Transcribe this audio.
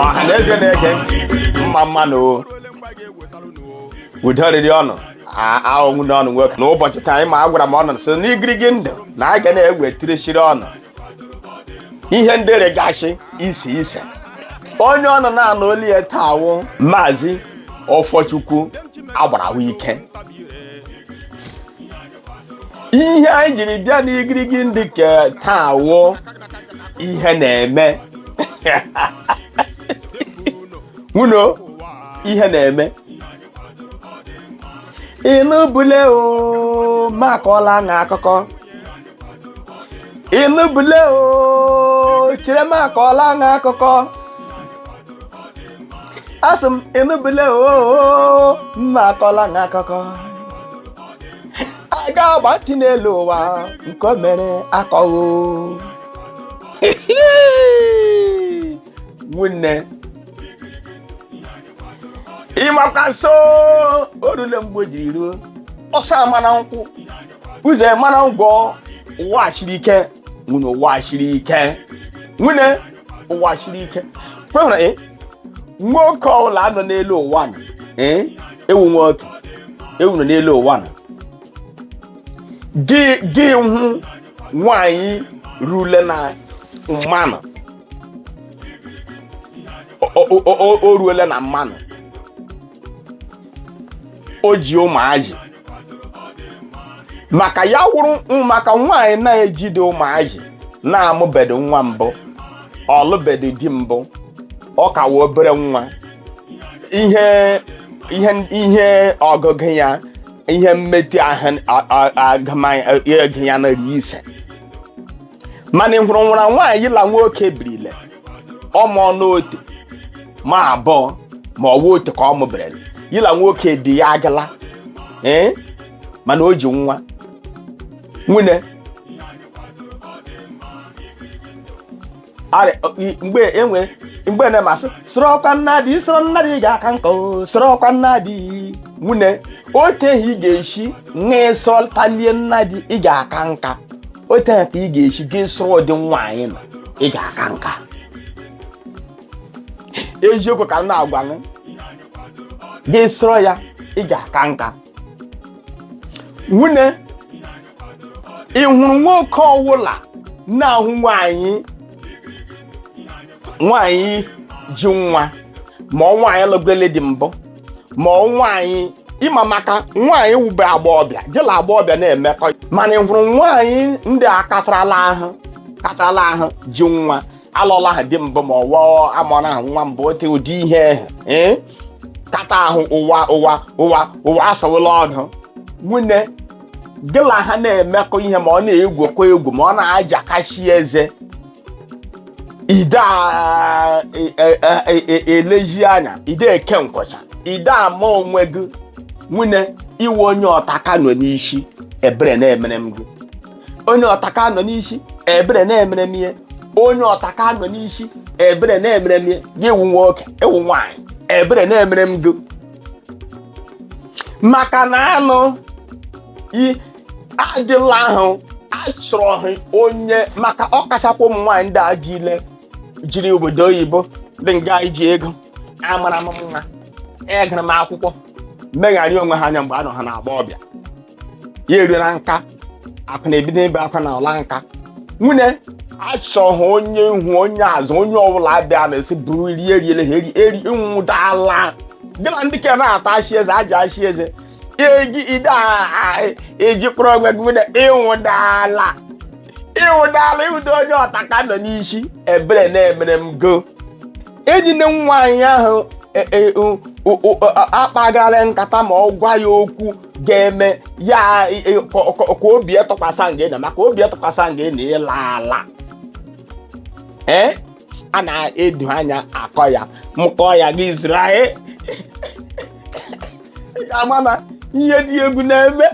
ọhaneze na-ege mma no udo riri ọnụ ahụhụ n'ọnụ nwoke n'ụbọchị ka anyị ma agwara m ọnụ sị n'igirigi ndụ na a ga na-ewetirishiri ọnụ ihe ndị regasị isi ise. Onye ọnụ na-anụ olu ya taa wụ Maazị Ọfọchukwu agbarawa ike. Ihe anyị jiri bịa n'igirigi ndị ka taa wụ ihe na-eme nwuno ihe na-eme ịnụbule o makọla na akụkọ ịnụbule o chere makọla na akụkọ asị m ịnụbule o makọla na akụkọ aga agbatị n'elu ụwa nke o mere akọghị nwunne ịmakaso orule mgbe jiri ruo ọsa mana nkwụ ụzọ mana ngwọ ụwa shiri ike nwunye ụwa shiri ike nwunye ụwa shiri ike kwehụrụ nwoke ọbụla nọ n'elu ụwa na ewu nwoke ewu nọ n'elu ụwa na gị hụ nwaanyị rule na mmanụ o ruole na mmanụ o ji ụmụazị maka ya wụrụ maka nwaanyị na-ejide ụmụazị na-amụbedo nwa mbụ ọlụbedo di mbụ ọ ka wee obere nwa ihe ọgụgụ ya ihe mmetụ agụmaghị ya narị ise mana hụrụ nwụra nwaanyị la nwoke birile ọmụ n'otu ma abụọ ma ọ wụ otu ka ọ mụberele yila nwoke dị ya agala mana o ji nwa nwunye mgbe na-emasị soro ọkwa nnadị soro nnadị ga-aka nka soro ọkwa nnadị nwunye oteghị ị ga-eshi n'ịsọ talie nnadị ị ga-aka nka oteghị ka ị ga-eshi gị soro ụdị nwaanyị na ị ga-aka nka eziokwu ka m na-agwa m gị soro ya ị ga-aka nka nwunye ị hụrụ nwoke ọwụla na-ahụ nwaanyị ji nwa ma ọ nwaanyị lụgole dị mbụ ma ọ nwaanyị ịma maka nwaanyị wube agbọọbịa gịla agbọọbịa na-emekọ mana ị hụrụ nwaanyị ndị a katarala ahụ ji nwa alụla ahụ dị mbụ ma ọwa amụrụ ahụ nwa mbụ ote ụdị ihe kata ahụ ụwa asọwụla ọdụ nwunye gịla ha na-emekọ ihe ma ọ na-egwukwa egwu ma ọ na-ajakasi eze ide elezi anya ide eke nkwụcha ide ama onwe gị nwunye iwe onye ọtaka nọ n'isi ebere na-emere m gị onye ọtaka nọ n'isi ebere na-emere m ihe onye ọtaka nọ n'isi ebere na-emere m ihe gị ewu nwoke ewu nwaanyị ebere na-emere m gị maka na anụ adịla ahụ achọrọghị onye maka ọkachakwa ụmụ nwaanyị ndị ajile jiri obodo oyibo dị nga iji ego amara m nwa egara m akwụkwọ megharị onwe ha anya mgbe anọ ha na-agba ọbịa ya eruo na nka akwa na-ebido ebe akwa na ọla nka nwunye achọghị onye ihu onye azụ onye ọbụla abịa na-esi buru eriele ha eri nwụdala dịla ndị ke na-ata achị eze aja achị eze ejikpụrụ onwe gị nwunye ịnwụdala ịwụdo onye ọtaka nọ n'isi ebere na-emere m go ejide nwaanyị ahụ akpagara nkata ma ọ gwa ya okwu ga-eme ya ka obi etụkwasị nga na maka obi etụkwasị nga na ịla ala a na-edu anya akọ ya mkpọ ya gị zụrụ anyị ga-ama na ihe dị egwu na-eme